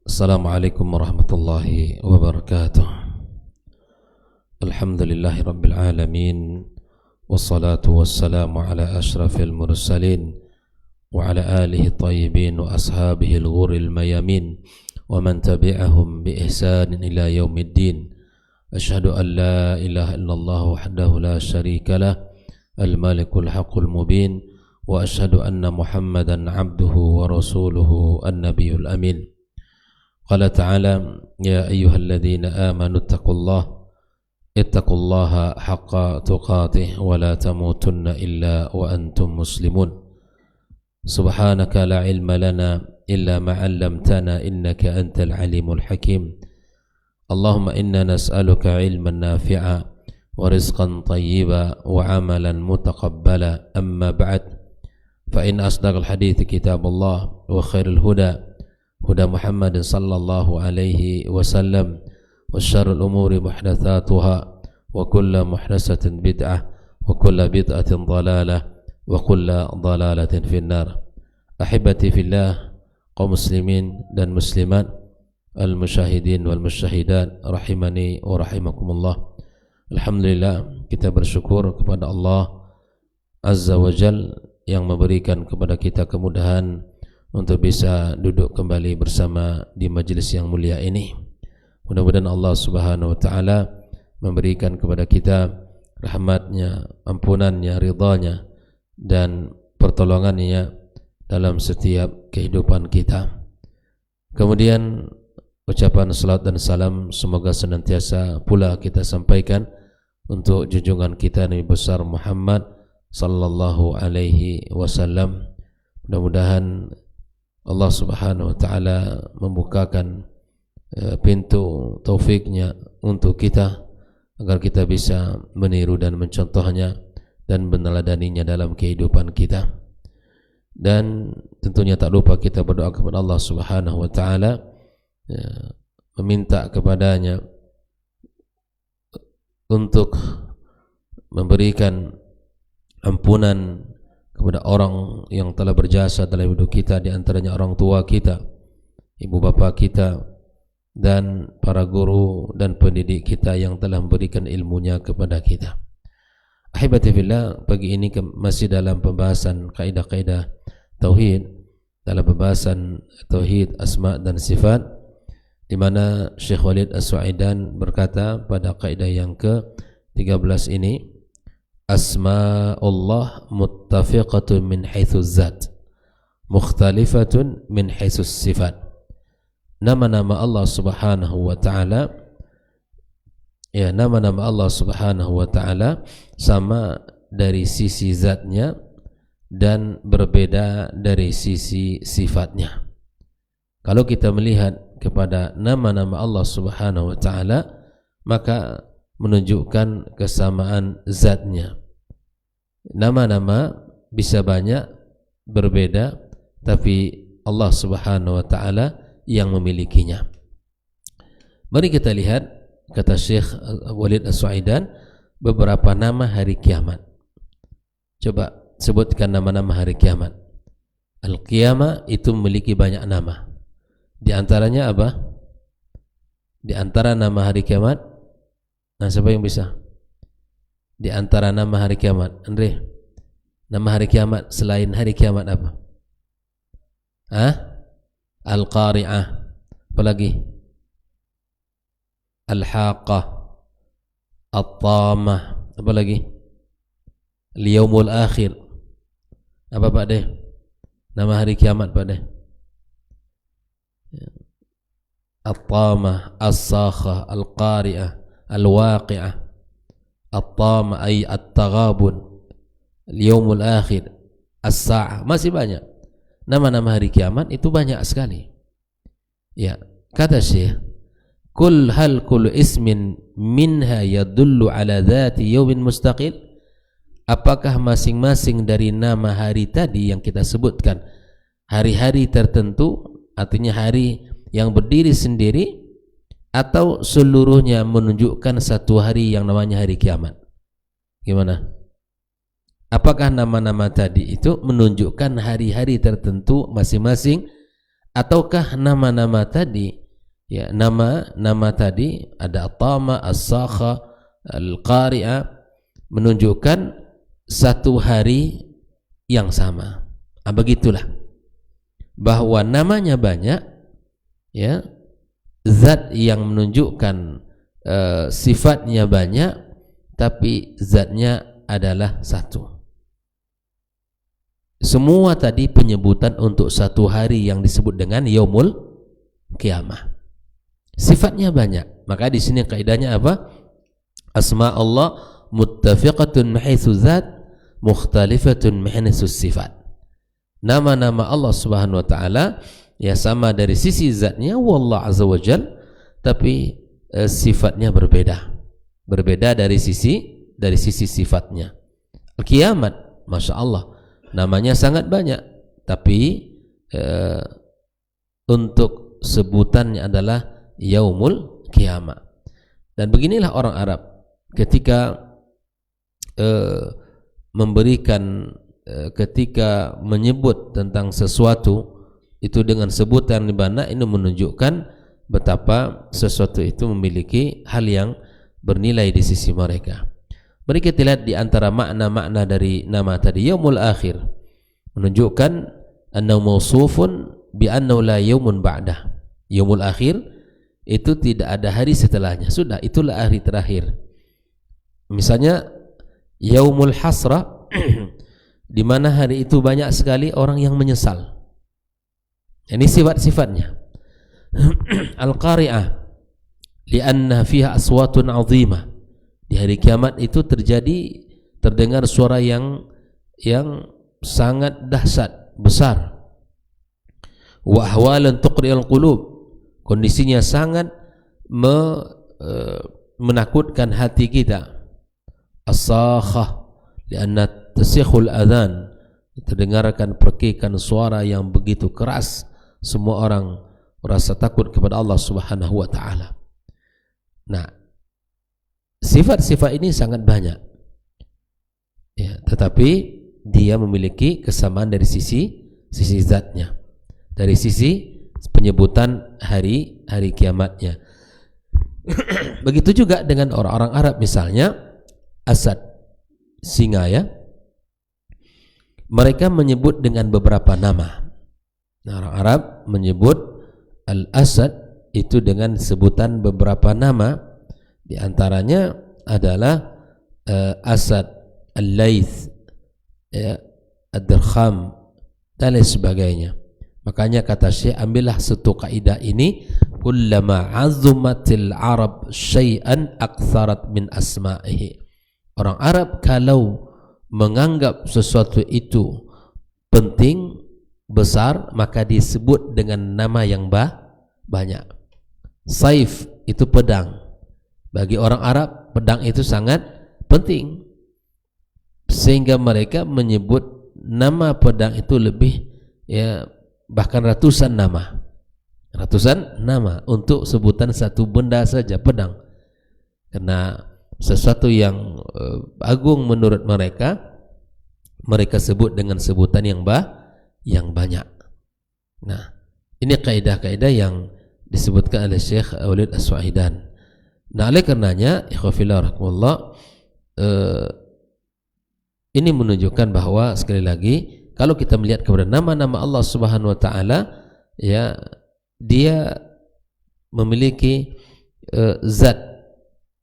Assalamualaikum warahmatullahi wabarakatuh. Alhamdulillahi rabbil alamin. Wassalatu wassalamu ala ashrafil mursalin wa ala alihi tayyibin wa ashabihi al-ghuril mayamin wa man tabi'ahum bi ihsanin ila yaumiddin. Ashhadu an la ilaha illallah wahdahu la syarika lah, al-malikul haqqul mubin, wa ashhadu anna Muhammadan abduhu wa rasuluhu an-nabiyul amin. Qala ta'ala ya ayyuhalladzina amanu ittaqullaha haqqa tuqatih wa la tamutunna illa wa antum muslimun. Subhanaka la ilma lana illa ma 'allamtana innaka antal alimul hakim. Allahumma inna nas'aluka ilman nafi'a wa rizqan tayyiba wa 'amalan mutaqabbala. Amma ba'd, fa in asdaqal hadithi kitabullah wa khairul huda Muhammad sallallahu alaihi wasallam, wa syarrul umuri muhdatsatuha, wa kullu muhdatsatin bid'ah, wa kullu bid'atin dhalalah, wa kullu dhalalatin finnar. Ahibati fillah, kaum muslimin dan muslimat, al-musyahidin wal musyahidat rahimani wa rahimakumullah. Alhamdulillah, kita bersyukur kepada Allah Azza wa Jal yang memberikan kepada kita kemudahan untuk bisa duduk kembali bersama di majelis yang mulia ini. Mudah-mudahan Allah Subhanahu wa taala memberikan kepada kita rahmatnya, ampunannya, ridhanya dan pertolongannya dalam setiap kehidupan kita. Kemudian ucapan salat dan salam semoga senantiasa pula kita sampaikan untuk junjungan kita Nabi besar Muhammad sallallahu alaihi wasallam. Mudah-mudahan Allah Subhanahu wa taala membukakan pintu taufiknya untuk kita agar kita bisa meniru dan mencontohnya dan meneladaninya dalam kehidupan kita. Dan tentunya tak lupa kita berdoa kepada Allah Subhanahu wa taala, meminta kepadanya untuk memberikan ampunan kepada orang yang telah berjasa dalam hidup kita, di antaranya orang tua kita, ibu bapa kita, dan para guru dan pendidik kita yang telah memberikan ilmunya kepada kita. Ahibati fillah, pagi ini masih dalam pembahasan kaidah-kaidah tauhid, dalam pembahasan tauhid asma dan sifat, di mana Syekh Walid As-Suaidan berkata pada kaidah yang ke-13 ini, Asma'ullah muttafiqatun min haitsu zat, mukhtalifatun min haitsu sifat. Nama-nama Allah Subhanahu wa taala, ya, nama-nama Allah Subhanahu wa taala sama dari sisi zatnya dan berbeda dari sisi sifatnya. Kalau kita melihat kepada nama-nama Allah Subhanahu wa taala, maka menunjukkan kesamaan zatnya. Nama-nama bisa banyak berbeda, tapi Allah Subhanahu wa taala yang memilikinya. Mari kita lihat, kata Syekh Walid As-Suaidan, beberapa nama hari kiamat. Coba sebutkan nama-nama hari kiamat. Al-Qiyamah itu memiliki banyak nama. Di antaranya apa? Di antara nama hari kiamat, nah, siapa yang bisa? Di antara nama hari kiamat, Andre, nama hari kiamat selain hari kiamat apa? Al-Qari'ah. Apa lagi? Al-Haqqah, At-Tamah. Apa lagi? Al-Yaumul Akhir. Apa Pak Deh? Nama hari kiamat Pak Deh? At-Tamah, As-Sakhah, Al-Qari'ah, Al-Waqi'ah. At-Tamah ay At-Taghabun, Al-Yaumul Akhir, As-Sa'ah. Masih banyak nama-nama hari kiamat, itu banyak sekali. Ya, kata Syekh, kullu ismin minha yadullu ala dhati yawmin mustaqil. Apakah masing-masing dari nama hari tadi yang kita sebutkan hari-hari tertentu, artinya hari yang berdiri sendiri, atau seluruhnya menunjukkan satu hari yang namanya hari kiamat? Gimana? Apakah nama-nama tadi itu menunjukkan hari-hari tertentu masing-masing, ataukah nama-nama tadi, ya, nama tadi ada At-Tama, As-Sakha, Al-Qari'ah, menunjukkan satu hari yang sama. Begitulah, bahwa namanya banyak, ya, zat yang menunjukkan sifatnya banyak, tapi zatnya adalah satu. Semua tadi penyebutan untuk satu hari yang disebut dengan Yaumul Qiyamah. Sifatnya banyak. Maka di sini kaidahnya apa? Asma Allah muttafiqatun min haitsu zat, mukhtalifatun min haitsu sifat. Nama-nama Allah Subhanahu wa taala ya sama dari sisi zatnya, wallahu azza wajal, tapi sifatnya berbeda. Berbeda dari sisi sifatnya. Kiamat, Masya Allah, namanya sangat banyak, tapi untuk sebutannya adalah Yaumul Qiyamah. Dan beginilah orang Arab ketika ketika menyebut tentang sesuatu itu dengan sebutan di mana ini menunjukkan betapa sesuatu itu memiliki hal yang bernilai di sisi mereka. Mereka lihat di antara makna-makna dari nama tadi Yaumul Akhir, menunjukkan annahu mausufun bi annahu la yaumun ba'dah. Yaumul Akhir itu tidak ada hari setelahnya, sudah itulah hari terakhir. Misalnya Yaumul Hasra di mana hari itu banyak sekali orang yang menyesal. Ini sifat-sifatnya. Al-Qari'ah li'anna fiha aswatun 'azimah. Di hari kiamat itu terdengar suara yang sangat dahsyat, besar. Wa ahwalan tuqri'ul qulub, kondisinya sangat menakutkan hati kita. As-sakhah lianna tasikhul adhan, terdengarkan percikan suara yang begitu keras, semua orang merasa takut kepada Allah Subhanahu wa taala. Nah, sifat-sifat ini sangat banyak, ya, tetapi dia memiliki kesamaan dari sisi zatnya, dari sisi penyebutan hari kiamatnya. Begitu juga dengan orang-orang Arab, misalnya Asad, singa, ya, mereka menyebut dengan beberapa nama. Nah, orang Arab menyebut Al-Asad itu dengan sebutan beberapa nama. Di antaranya adalah Asad, Al-Laith, ya, Ad-Dirkham, dan lain sebagainya. Makanya kata Syekh, ambillah satu kaidah ini, kullama azumatil Arab syai'an aktsarat min asma'ihi. Orang Arab kalau menganggap sesuatu itu penting, besar, maka disebut dengan nama yang banyak. Saif itu pedang. Bagi orang Arab, pedang itu sangat penting, sehingga mereka menyebut nama pedang itu lebih, ya, bahkan ratusan nama untuk sebutan satu benda saja, pedang, karena sesuatu yang agung menurut mereka sebut dengan sebutan yang banyak. Nah, ini kaidah-kaidah yang disebutkan oleh Syekh Walid As-Suaidan. Nah, oleh karenanya ikhwafillah rahimakumullah, ini menunjukkan bahwa sekali lagi kalau kita melihat kepada nama-nama Allah Subhanahu wa taala, ya, dia memiliki zat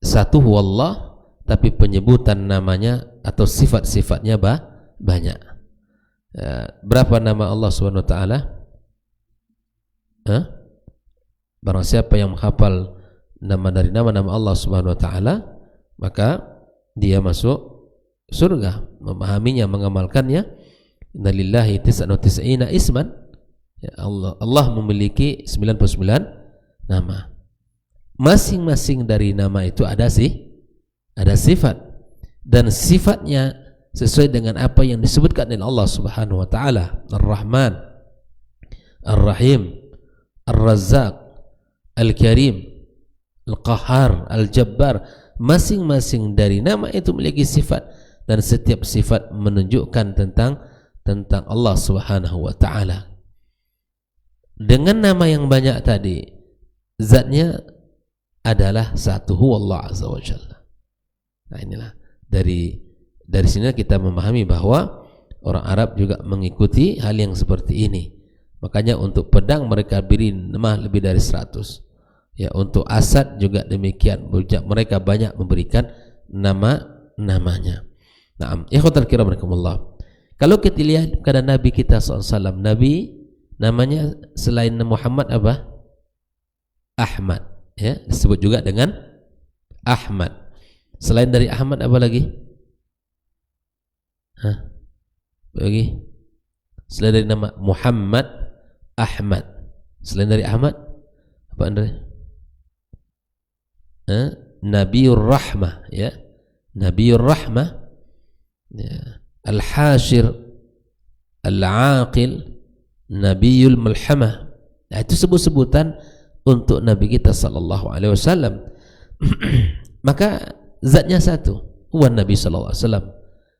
satu wallah, tapi penyebutan namanya atau sifat-sifatnya banyak. Berapa nama Allah Subhanahu wa taala? Barang siapa yang menghafal nama dari nama-nama Allah Subhanahu wa taala, maka dia masuk surga, memahaminya, mengamalkannya. Innalillahi 99 isman, ya, Allah memiliki 99 nama. Masing-masing dari nama itu ada sifat, dan sifatnya sesuai dengan apa yang disebutkan oleh Allah Subhanahu wa taala. Ar-Rahman, Ar-Rahim, Ar-Razzaq, Al-Karim, Al-Qahhar, Al-Jabbar. Masing-masing dari nama itu memiliki sifat, dan setiap sifat menunjukkan tentang Allah Subhanahu wa taala. dengan nama yang banyak tadi, zatnya adalah satu, huwallah azza wa jalla. Nah inilah dari sini kita memahami bahwa orang Arab juga mengikuti hal yang seperti ini. Makanya untuk pedang mereka beri nama lebih dari 100. Ya, untuk Asad juga demikian. Mereka banyak memberikan nama-namanya. Naam, ikhwatal kiram rahimakumullah. Kalau kita lihat kepada Nabi kita SAW, Nabi namanya selain Muhammad apa? Ahmad. Ya, disebut juga dengan Ahmad. Selain dari Ahmad apa lagi? Bagi selain dari nama Muhammad, Ahmad. Selain dari Ahmad apa Andre? Nabiur Rahmah, ya. Nabiur Rahmah, ya. Al-Hashir, Al-Aqil, Nabiul Mulhamah. Nah, itu sebut-sebutan untuk Nabi kita sallallahu alaihi wasallam. Maka zatnya satu, huwa Nabi sallallahu alaihi wasallam.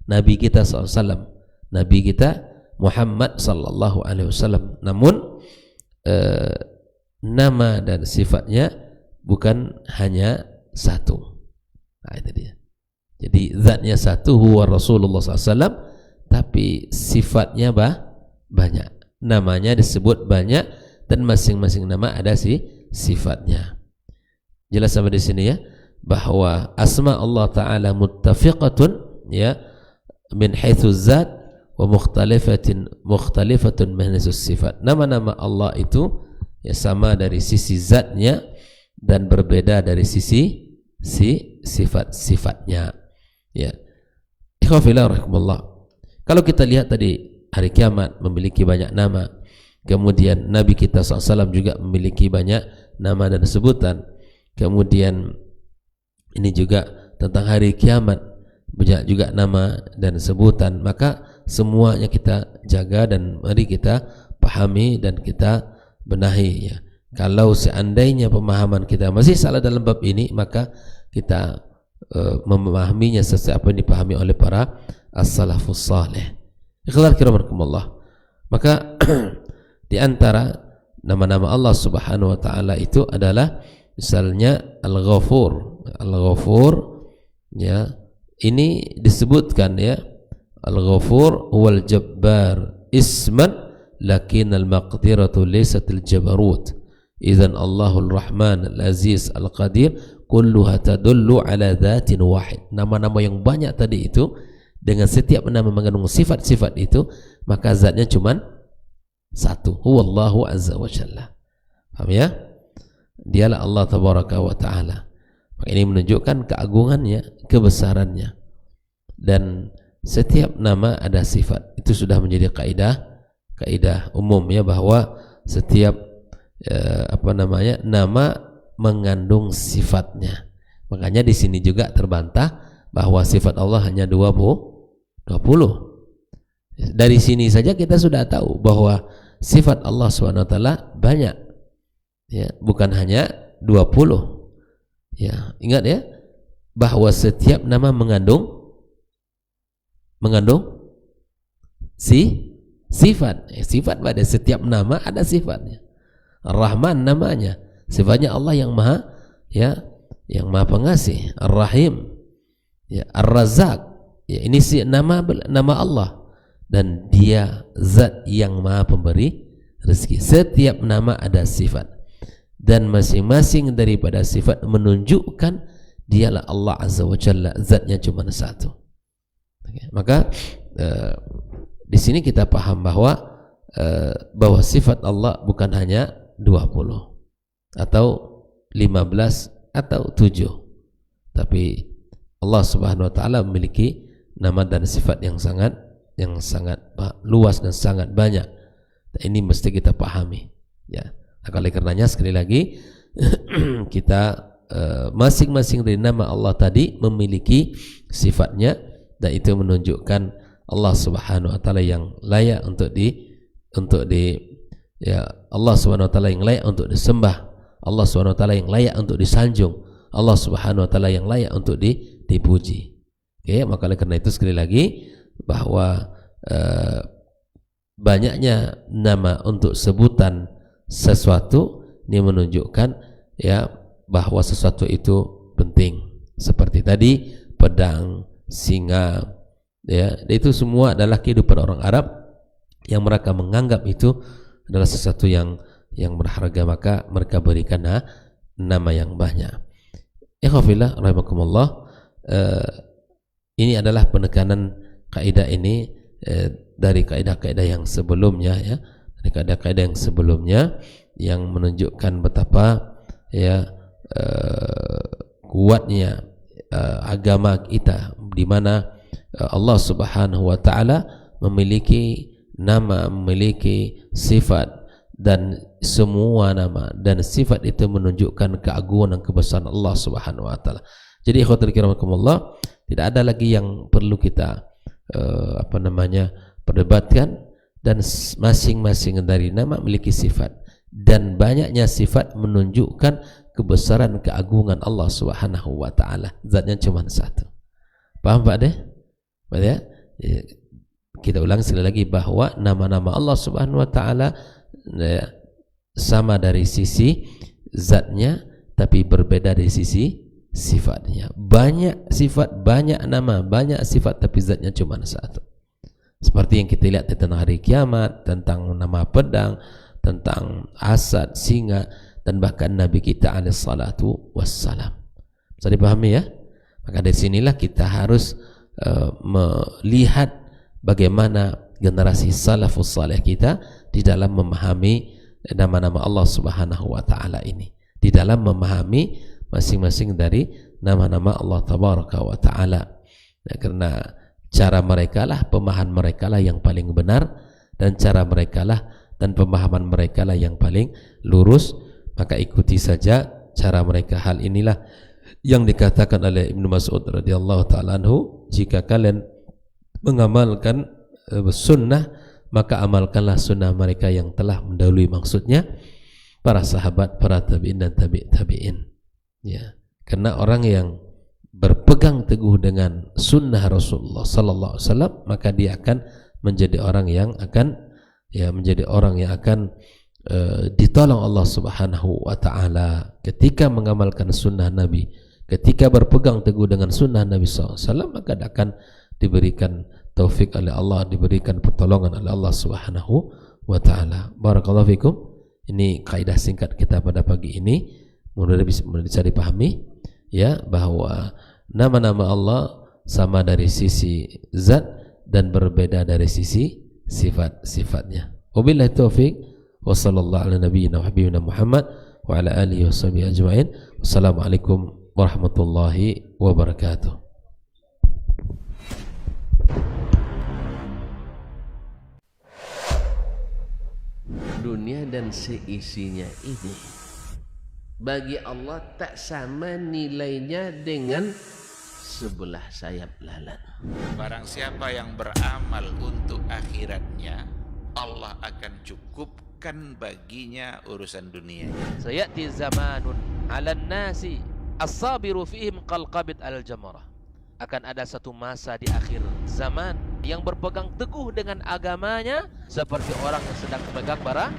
Nabi kita sallallahu alaihi wasallam. Nabi kita Muhammad sallallahu alaihi wasallam. Namun nama dan sifatnya bukan hanya satu. Nah, itu dia. Jadi zatnya satu, huwa Rasulullah SAW, tapi sifatnya banyak. Namanya disebut banyak dan masing-masing nama ada sifatnya. Jelas sampai di sini ya, bahwa asma Allah Taala muttafiqatun, ya, min haitsu zat wa mukhtalifatun min haitsu sifat. Nama-nama Allah itu ya sama dari sisi zatnya dan berbeda dari sisi sifat-sifatnya. Ya, ikhwafillah rahimakumullah. Kalau kita lihat tadi hari kiamat memiliki banyak nama, kemudian Nabi kita SAW juga memiliki banyak nama dan sebutan, kemudian ini juga tentang hari kiamat banyak juga nama dan sebutan, maka semuanya kita jaga dan mari kita pahami dan kita benahi, ya. Kalau seandainya pemahaman kita masih salah dalam bab ini, maka kita memahaminya sesuai apa yang dipahami oleh para as-salafus salih. Ikhlas kiramakumullah. Maka di antara nama-nama Allah Subhanahu wa taala itu adalah misalnya Al-Ghafur. Al-Ghafur, ya, ini disebutkan, ya, Al-Ghafur wal Jabbar isman lakin al-maqdiratu laysat al-jabarut. Idzan Allahul Rahman Al-Aziz Al-Qadir kulluha tadullu ala dhatin wahid. Nama-nama yang banyak tadi itu, dengan setiap nama mengandung sifat-sifat itu, maka zatnya cuman satu, huwallahu azza wa jalla. Paham ya? Dialah Allah tabaraka wa taala. Maka ini menunjukkan keagungannya, kebesarannya. Dan setiap nama ada sifat. Itu sudah menjadi kaidah umum, ya, bahwa setiap nama mengandung sifatnya. Makanya di sini juga terbantah bahwa sifat Allah hanya 20. Dari sini saja kita sudah tahu bahwa sifat Allah SWT banyak, ya, bukan hanya 20. Ya, ingat ya, bahwa setiap nama mengandung sifat. Sifat pada setiap nama ada sifatnya. Ar-Rahman namanya, sifatnya Allah yang maha, ya, yang maha pengasih. Ar-Rahim, ya, Ar-Razzaq, ya, ini nama Allah, dan dia zat yang maha pemberi rezeki. Setiap nama ada sifat, dan masing-masing daripada sifat menunjukkan dialah Allah Azza wa Jalla, zatnya cuma satu. Maka di sini kita paham bahwa sifat Allah bukan hanya 20 atau 15 atau 7, tapi Allah Subhanahu wa taala memiliki nama dan sifat yang sangat luas dan sangat banyak. Ini mesti kita pahami, ya. Nah, oleh karenanya sekali lagi kita masing-masing dari nama Allah tadi memiliki sifatnya, dan itu menunjukkan Allah Subhanahu wa taala yang layak ya, Allah Subhanahu wa taala yang layak untuk disembah, Allah Subhanahu wa taala yang layak untuk disanjung, Allah Subhanahu wa taala yang layak untuk dipuji. Oke, maka oleh karena itu sekali lagi bahwa banyaknya nama untuk sebutan sesuatu, ini menunjukkan ya bahwa sesuatu itu penting. Seperti tadi pedang, singa, ya itu semua adalah kehidupan orang Arab yang mereka menganggap itu adalah sesuatu yang berharga, maka mereka berikan nama yang banyak. Ikhwafillah rahimakumullah, ini adalah penekanan kaidah ini dari kaidah-kaidah yang sebelumnya, ya, dari kaidah-kaidah yang sebelumnya yang menunjukkan betapa ya kuatnya agama kita, di mana Allah Subhanahu wa taala memiliki nama, memiliki sifat, dan semua nama dan sifat itu menunjukkan keagungan dan kebesaran Allah Subhanahu wa taala. Jadi ikhwatul kiramakumullah, tidak ada lagi yang perlu kita perdebatkan, dan masing-masing dari nama memiliki sifat, dan banyaknya sifat menunjukkan kebesaran keagungan Allah Subhanahu wa taala. Zatnya cuma satu. Paham Pak deh? Pak ya? Kita ulang sekali lagi bahwa nama-nama Allah Subhanahu wa taala sama dari sisi zatnya, tapi berbeda dari sisi sifatnya. Banyak sifat, banyak nama, banyak sifat, tapi zatnya cuma satu. Seperti yang kita lihat tentang hari kiamat, tentang nama pedang, tentang asad, singa, dan bahkan Nabi kita alaihi salatu wassalam. Bisa dipahami ya? Maka dari sinilah kita harus melihat bagaimana generasi salafus saleh kita di dalam memahami nama-nama Allah Subhanahu wa taala ini, di dalam memahami masing-masing dari nama-nama Allah tabaraka wa taala. Ya, karena cara mereka lah, pemahaman mereka lah yang paling benar, dan cara mereka lah dan pemahaman mereka lah yang paling lurus, maka ikuti saja cara mereka. Hal inilah yang dikatakan oleh Ibnu Mas'ud radhiyallahu taala anhu, jika kalian mengamalkan sunnah, maka amalkanlah sunnah mereka yang telah mendahului, maksudnya para sahabat, para tabi'in dan tabi'in. Ya, karena orang yang berpegang teguh dengan sunnah Rasulullah sallallahu alaihi wasallam, maka dia akan menjadi orang yang akan ditolong Allah Subhanahu wa taala ketika mengamalkan sunnah Nabi. Ketika berpegang teguh dengan sunnah Nabi sallallahu alaihi wasallam, maka dia akan diberikan taufik oleh Allah, diberikan pertolongan oleh Allah Subhanahu wa taala. Barakallahu fikum. Ini kaidah singkat kita pada pagi ini. Mudah-mudahan bisa dipahami ya, bahwa nama-nama Allah sama dari sisi zat dan berbeda dari sisi sifat-sifatnya. Wabillahi taufik wa sallallahu ala nabiyyina wa habibina Muhammad wa ala alihi washabihi ajma'in. Wassalamualaikum warahmatullahi wabarakatuh. Dunia dan seisinya ini bagi Allah tak sama nilainya dengan sebelah sayap lalat. Barang siapa yang beramal untuk akhiratnya, Allah akan cukupkan baginya urusan dunianya. Sayati zamanun 'alan nasi as-sabiru fihim qalqabit al-jamarah. Akan ada satu masa di akhir zaman yang berpegang teguh dengan agamanya seperti orang yang sedang memegang bara